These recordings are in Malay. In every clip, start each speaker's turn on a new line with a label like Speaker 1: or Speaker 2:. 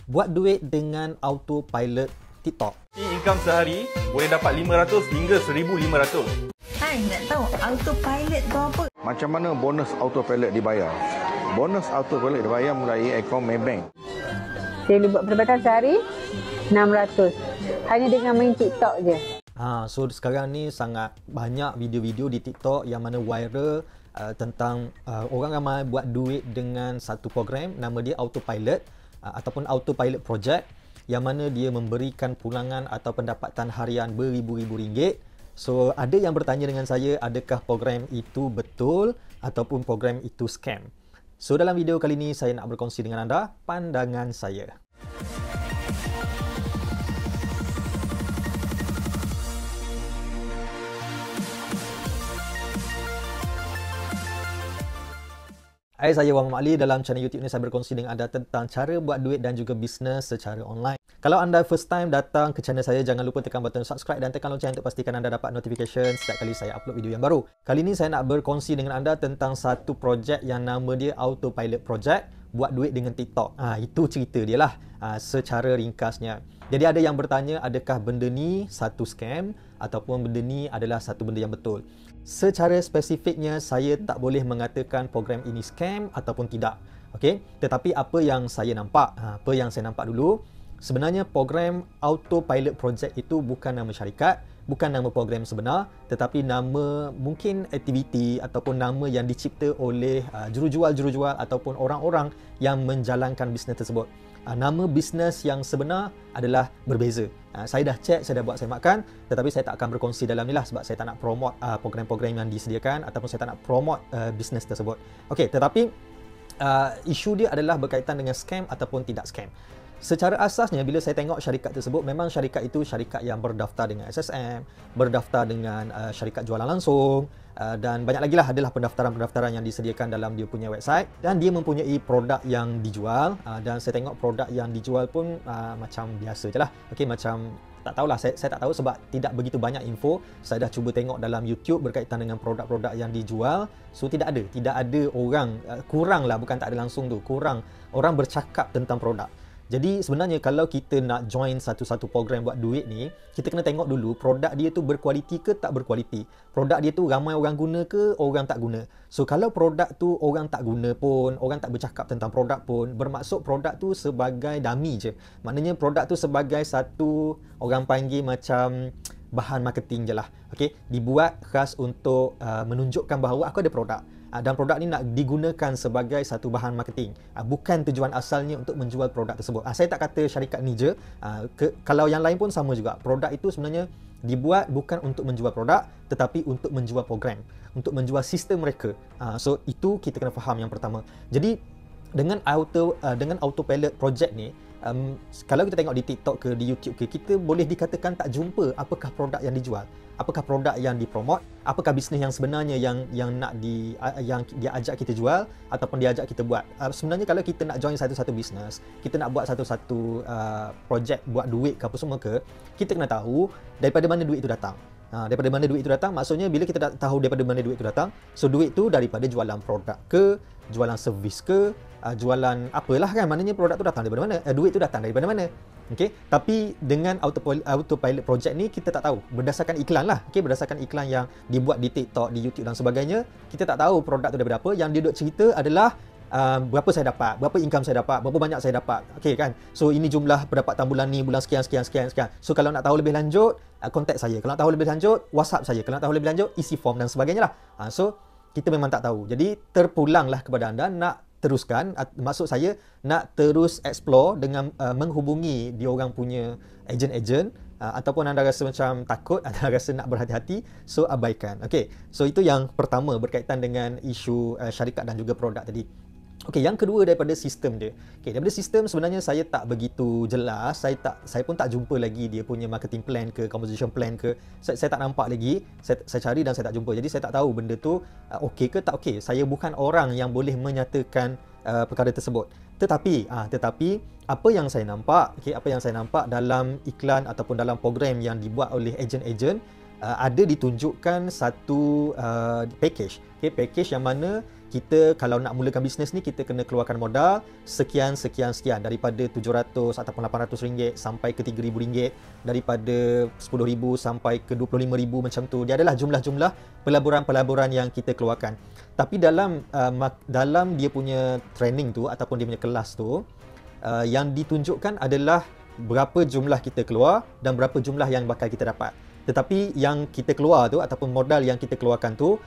Speaker 1: Buat duit dengan autopilot TikTok.
Speaker 2: Income sehari boleh dapat 500 hingga 1,500.
Speaker 3: Hai, nak tahu autopilot tu apa?
Speaker 4: Macam mana bonus autopilot dibayar? Bonus autopilot dibayar melalui akaun Maybank.
Speaker 5: Saya boleh buat pendapatan sehari 600. Hanya dengan main TikTok je.
Speaker 1: So sekarang ni sangat banyak video-video di TikTok yang mana viral tentang orang ramai buat duit dengan satu program nama dia autopilot ataupun autopilot project, yang mana dia memberikan pulangan atau pendapatan harian beribu-ribu ringgit. So ada yang bertanya dengan saya, adakah program itu betul ataupun program itu scam? So dalam video kali ini saya nak berkongsi dengan anda pandangan saya. Hai, saya Muhammad Ali. Dalam channel YouTube ni saya berkongsi dengan anda tentang cara buat duit dan juga bisnes secara online. Kalau anda first time datang ke channel saya, jangan lupa tekan button subscribe dan tekan lonceng untuk pastikan anda dapat notification setiap kali saya upload video yang baru. Kali ini saya nak berkongsi dengan anda tentang satu projek yang nama dia Autopilot Project, buat duit dengan TikTok. Itu cerita dia lah secara ringkasnya. Jadi ada yang bertanya, adakah benda ni satu scam ataupun benda ni adalah satu benda yang betul? Secara spesifiknya saya tak boleh mengatakan program ini scam ataupun tidak. Okey, tetapi apa yang saya nampak, dulu, sebenarnya program Autopilot Project itu bukan nama syarikat, bukan nama program sebenar, tetapi nama mungkin aktiviti ataupun nama yang dicipta oleh jurujual ataupun orang-orang yang menjalankan bisnes tersebut. Nama bisnes yang sebenar adalah berbeza. Saya dah check, saya dah buat semakkan, tetapi saya tak akan berkongsi dalam ni lah sebab saya tak nak promote program-program yang disediakan ataupun saya tak nak promote bisnes tersebut. Okey, tetapi isu dia adalah berkaitan dengan scam ataupun tidak scam. Secara asasnya bila saya tengok syarikat tersebut, memang syarikat itu syarikat yang berdaftar dengan SSM, berdaftar dengan syarikat jualan langsung, dan banyak lagi lah, adalah pendaftaran-pendaftaran yang disediakan dalam dia punya website, dan dia mempunyai produk yang dijual, dan saya tengok produk yang dijual pun macam biasa je lah. Okay, macam tak tahulah, saya tak tahu sebab tidak begitu banyak info. Saya dah cuba tengok dalam YouTube berkaitan dengan produk-produk yang dijual. So tidak ada orang, kurang lah, bukan tak ada langsung tu, kurang orang bercakap tentang produk. Jadi sebenarnya kalau kita nak join satu-satu program buat duit ni, kita kena tengok dulu produk dia tu berkualiti ke tak berkualiti. Produk dia tu ramai orang guna ke orang tak guna. So kalau produk tu orang tak guna pun, orang tak bercakap tentang produk pun, bermaksud produk tu sebagai dummy je. Maknanya produk tu sebagai satu, orang panggil macam bahan marketing je lah. Okay? Dibuat khas untuk menunjukkan bahawa aku ada produk. Dan produk ni nak digunakan sebagai satu bahan marketing. Bukan tujuan asalnya untuk menjual produk tersebut. Saya tak kata syarikat ni je. Kalau yang lain pun sama juga. Produk itu sebenarnya dibuat bukan untuk menjual produk, tetapi untuk menjual program, untuk menjual sistem mereka. So itu kita kena faham yang pertama. Jadi dengan autopilot project ni, kalau kita tengok di TikTok ke di YouTube ke, kita boleh dikatakan tak jumpa apakah produk yang dijual, apakah produk yang dipromot, apakah bisnes yang sebenarnya yang dia ajak kita jual ataupun dia ajak kita buat. Sebenarnya kalau kita nak join satu-satu bisnes, kita nak buat satu-satu projek buat duit ke apa semua ke, kita kena tahu daripada mana duit itu datang. Daripada mana duit itu datang, maksudnya bila kita dah tahu daripada mana duit itu datang, so duit tu daripada jualan produk ke, jualan servis ke, jualan apalah kan, maknanya produk tu datang daripada mana, duit tu datang daripada mana. Okey, tapi dengan autopilot project ni kita tak tahu, berdasarkan iklan lah. Okey, berdasarkan iklan yang dibuat di TikTok, di YouTube dan sebagainya, kita tak tahu produk tu daripada apa. Yang dia duk cerita adalah berapa saya dapat, berapa income saya dapat, berapa banyak saya dapat. Okey kan? So ini jumlah pendapatan bulan ni, bulan sekian. So kalau nak tahu lebih lanjut, contact saya. Kalau nak tahu lebih lanjut, WhatsApp saya. Kalau nak tahu lebih lanjut, isi form dan sebagainya lah. So kita memang tak tahu. Jadi terpulanglah kepada anda nak teruskan, maksud saya nak terus explore dengan menghubungi diorang punya ejen-ejen, ataupun anda rasa macam takut, anda rasa nak berhati-hati, so abaikan. Okey, so itu yang pertama berkaitan dengan isu syarikat dan juga produk tadi. Okey, yang kedua daripada sistem dia. Okey, daripada sistem sebenarnya saya tak begitu jelas. Saya pun tak jumpa lagi dia punya marketing plan ke, composition plan ke. Saya tak nampak lagi. Saya cari dan saya tak jumpa. Jadi saya tak tahu benda tu okey ke tak okey. Saya bukan orang yang boleh menyatakan perkara tersebut. Tetapi apa yang saya nampak, apa yang saya nampak dalam iklan ataupun dalam program yang dibuat oleh ejen-ejen, ada ditunjukkan satu package. Package yang mana kita kalau nak mulakan bisnes ni, kita kena keluarkan modal sekian daripada 700 ataupun 800 ringgit sampai ke 3,000 ringgit, daripada 10,000 sampai ke 25,000 macam tu. Dia adalah jumlah-jumlah pelaburan-pelaburan yang kita keluarkan. Tapi dalam dia punya training tu ataupun dia punya kelas tu, yang ditunjukkan adalah berapa jumlah kita keluar dan berapa jumlah yang bakal kita dapat. Tetapi yang kita keluar tu ataupun modal yang kita keluarkan tu,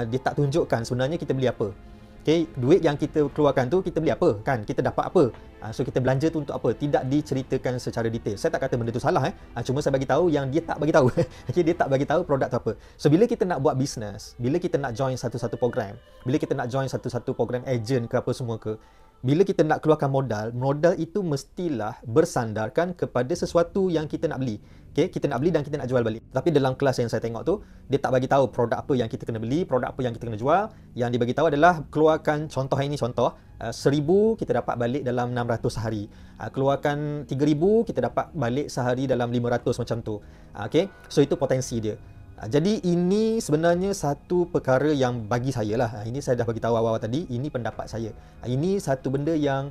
Speaker 1: dia tak tunjukkan sebenarnya kita beli apa. Okay, duit yang kita keluarkan tu kita beli apa, kan? Kita dapat apa? So kita belanja tu untuk apa? Tidak diceritakan secara detail. Saya tak kata benda tu salah, cuma saya bagi tahu yang dia tak bagi tahu. Okay, dia tak bagi tahu produk tu apa. So bila kita nak buat bisnes, bila kita nak join satu-satu program, bila kita nak join satu-satu program agent ke apa semua ke, bila kita nak keluarkan modal itu mestilah bersandarkan kepada sesuatu yang kita nak beli. Okay, kita nak beli dan kita nak jual balik. Tapi dalam kelas yang saya tengok tu, dia tak bagi tahu produk apa yang kita kena beli, produk apa yang kita kena jual. Yang dia bagi tahu adalah keluarkan contoh 1,000 kita dapat balik dalam 600 sehari. Keluarkan 3,000 kita dapat balik sehari dalam 500 macam tu. Okay, so itu potensi dia. Jadi ini sebenarnya satu perkara yang bagi saya lah, ini saya dah bagi tahu awal-awal tadi, ini pendapat saya. Ini satu benda yang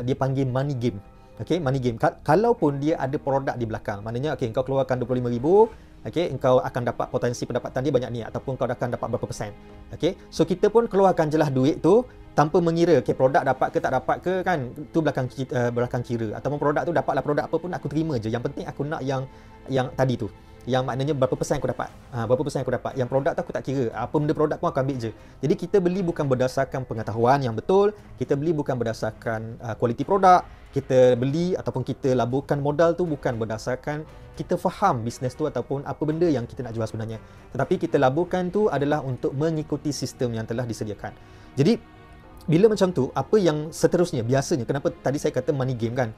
Speaker 1: dia panggil money game. Okay, money game. Kalaupun dia ada produk di belakang, maknanya okay, engkau keluarkan 25,000, okay, engkau akan dapat potensi pendapatan dia banyak ni, ataupun kau akan dapat berapa persen. Okay, so kita pun keluarkan je lah duit tu tanpa mengira okay, produk dapat ke tak dapat ke, kan, tu belakang kira. Ataupun produk tu dapatlah produk apa pun aku terima je. Yang penting aku nak yang tadi tu, yang maknanya berapa persen aku dapat. Berapa persen aku dapat. Yang produk tu aku tak kira. Apa benda produk pun aku ambil je. Jadi kita beli bukan berdasarkan pengetahuan yang betul, kita beli bukan berdasarkan kualiti produk, kita beli ataupun kita laburkan modal tu bukan berdasarkan kita faham bisnes tu ataupun apa benda yang kita nak jual sebenarnya. Tetapi kita laburkan tu adalah untuk mengikuti sistem yang telah disediakan. Jadi bila macam tu, apa yang seterusnya biasanya, kenapa tadi saya kata money game, kan?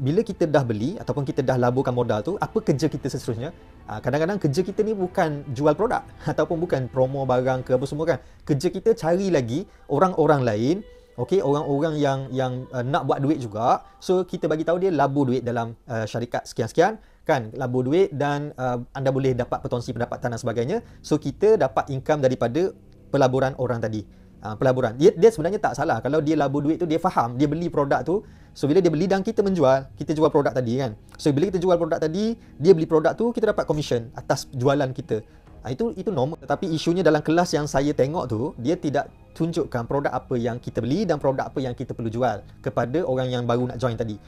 Speaker 1: Bila kita dah beli ataupun kita dah laburkan modal tu, apa kerja kita seterusnya? Kadang-kadang kerja kita ni bukan jual produk ataupun bukan promo barang ke apa semua, kan. Kerja kita cari lagi orang-orang lain, okey, orang-orang yang nak buat duit juga. So kita bagi tahu dia labur duit dalam syarikat sekian-sekian, kan, labur duit dan anda boleh dapat potensi pendapatan dan sebagainya. So kita dapat income daripada pelaburan orang tadi. Pelaburan. Dia sebenarnya tak salah. Kalau dia labur duit tu, dia faham, dia beli produk tu. So bila dia beli dan kita menjual, kita jual produk tadi, kan. So bila kita jual produk tadi, dia beli produk tu, kita dapat commission atas jualan kita. Itu normal. Tetapi isunya dalam kelas yang saya tengok tu, dia tidak tunjukkan produk apa yang kita beli dan produk apa yang kita perlu jual kepada orang yang baru nak join tadi.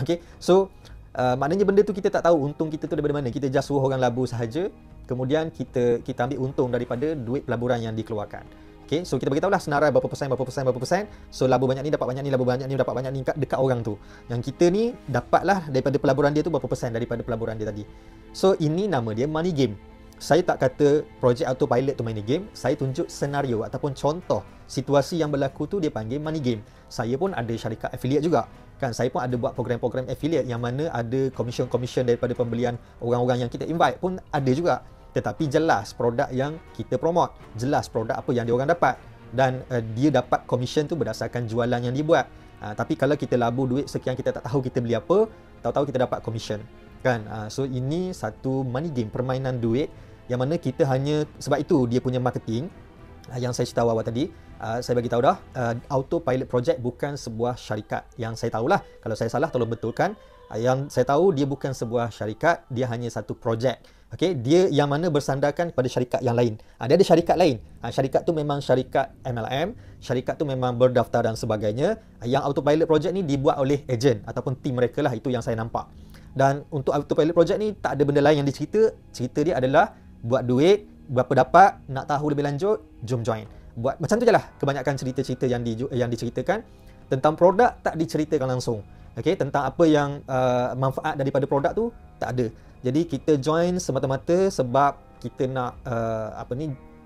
Speaker 1: Okay, so maknanya benda tu kita tak tahu untung kita tu daripada mana. Kita just suruh orang labur sahaja, kemudian kita ambil untung daripada duit pelaburan yang dikeluarkan. Okay, so kita beritahulah senarai berapa persen. So labur banyak ni dapat banyak ni, labur banyak ni dapat banyak ni dekat orang tu. Yang kita ni dapatlah daripada pelaburan dia tu berapa persen daripada pelaburan dia tadi. So ini nama dia money game. Saya tak kata projek autopilot tu money game, saya tunjuk senario ataupun contoh situasi yang berlaku tu dia panggil money game. Saya pun ada syarikat affiliate juga, kan. Saya pun ada buat program-program affiliate yang mana ada commission daripada pembelian orang-orang yang kita invite pun ada juga. Tetapi jelas produk yang kita promote, jelas produk apa yang dia orang dapat, dan dia dapat commission tu berdasarkan jualan yang dia buat. Tapi kalau kita labur duit sekian, kita tak tahu kita beli apa, tahu-tahu kita dapat commission, kan. So ini satu money game, permainan duit yang mana kita hanya, sebab itu dia punya marketing yang saya cerita awal tadi. Saya bagi tahu dah, Autopilot Project bukan sebuah syarikat. Yang saya tahulah, kalau saya salah tolong betulkan. Yang saya tahu dia bukan sebuah syarikat, dia hanya satu projek. Okey, dia yang mana bersandarkan pada syarikat yang lain. Dia ada syarikat lain. Syarikat tu memang syarikat MLM, syarikat tu memang berdaftar dan sebagainya. Yang Autopilot Project ni dibuat oleh ejen ataupun tim mereka lah, itu yang saya nampak. Dan untuk Autopilot Project ni tak ada benda lain yang dicerita. Cerita dia adalah buat duit, berapa dapat, nak tahu lebih lanjut, jom join. Buat macam tu je lah kebanyakan cerita-cerita yang diceritakan. Tentang produk tak diceritakan langsung. Okey, tentang apa yang manfaat daripada produk tu tak ada. Jadi kita join semata-mata sebab kita nak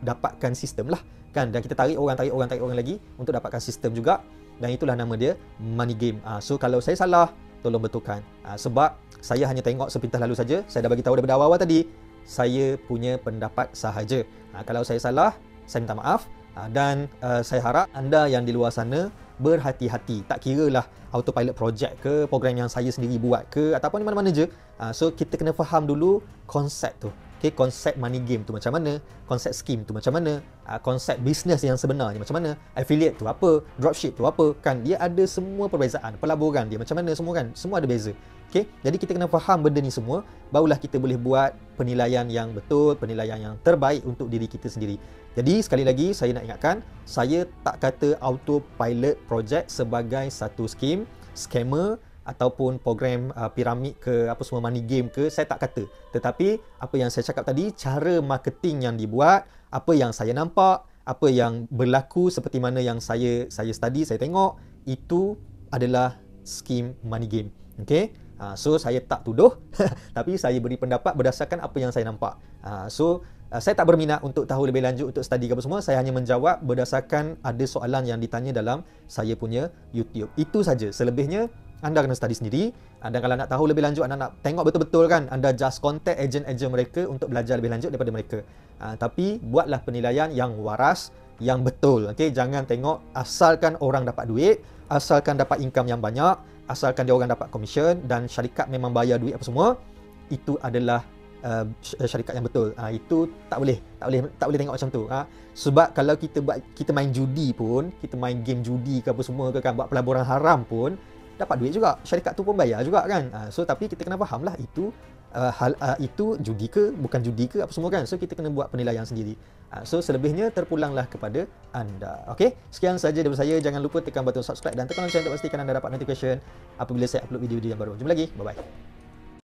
Speaker 1: dapatkan sistem lah, kan. Dan kita tarik orang lagi untuk dapatkan sistem juga. Dan itulah nama dia money game. So kalau saya salah, tolong betulkan. Sebab saya hanya tengok sepintas lalu saja. Saya dah bagi tahu daripada awal tadi, saya punya pendapat sahaja. Kalau saya salah, saya minta maaf. Dan saya harap anda yang di luar sana berhati-hati. Tak kira lah Autopilot Project ke, program yang saya sendiri buat ke, ataupun di mana-mana je. So kita kena faham dulu konsep tu. Okay, konsep money game tu macam mana, konsep scheme tu macam mana, konsep bisnes yang sebenarnya macam mana, affiliate tu apa, dropship tu apa, kan dia ada semua perbezaan, pelaburan dia macam mana semua kan, semua ada beza. Okay, jadi kita kena faham benda ni semua, barulah kita boleh buat penilaian yang betul, penilaian yang terbaik untuk diri kita sendiri. Jadi sekali lagi saya nak ingatkan, saya tak kata autopilot project sebagai satu scheme, scammer ataupun program piramid ke apa semua money game ke, saya tak kata. Tetapi apa yang saya cakap tadi, cara marketing yang dibuat, apa yang saya nampak, apa yang berlaku seperti mana yang saya study, saya tengok, itu adalah scheme money game. Okay? So saya tak tuduh tapi saya beri pendapat berdasarkan apa yang saya nampak. Saya tak berminat untuk tahu lebih lanjut, untuk study apa semua. Saya hanya menjawab berdasarkan ada soalan yang ditanya dalam saya punya YouTube. Itu saja. Selebihnya anda kena study sendiri. Dan kalau nak tahu lebih lanjut, anda nak tengok betul-betul kan, anda just contact ejen-ejen mereka untuk belajar lebih lanjut daripada mereka. Tapi buatlah penilaian yang waras, yang betul. Okay? Jangan tengok asalkan orang dapat duit, asalkan dapat income yang banyak, asalkan dia orang dapat komisen dan syarikat memang bayar duit apa semua, itu adalah syarikat yang betul. Itu tak boleh tengok macam tu. Sebab kalau kita main judi pun, kita main game judi ke apa semua ke kan, buat pelaburan haram pun dapat duit juga, syarikat tu pun bayar juga kan. So tapi kita kena faham lah itu itu judi ke bukan judi ke apa semua kan. So kita kena buat penilaian sendiri. So selebihnya terpulanglah kepada anda. Okey, sekian saja daripada saya. Jangan lupa tekan button subscribe dan tekan lonceng untuk pastikan anda dapat notification apabila saya upload video-video yang baru. Jumpa lagi, bye bye.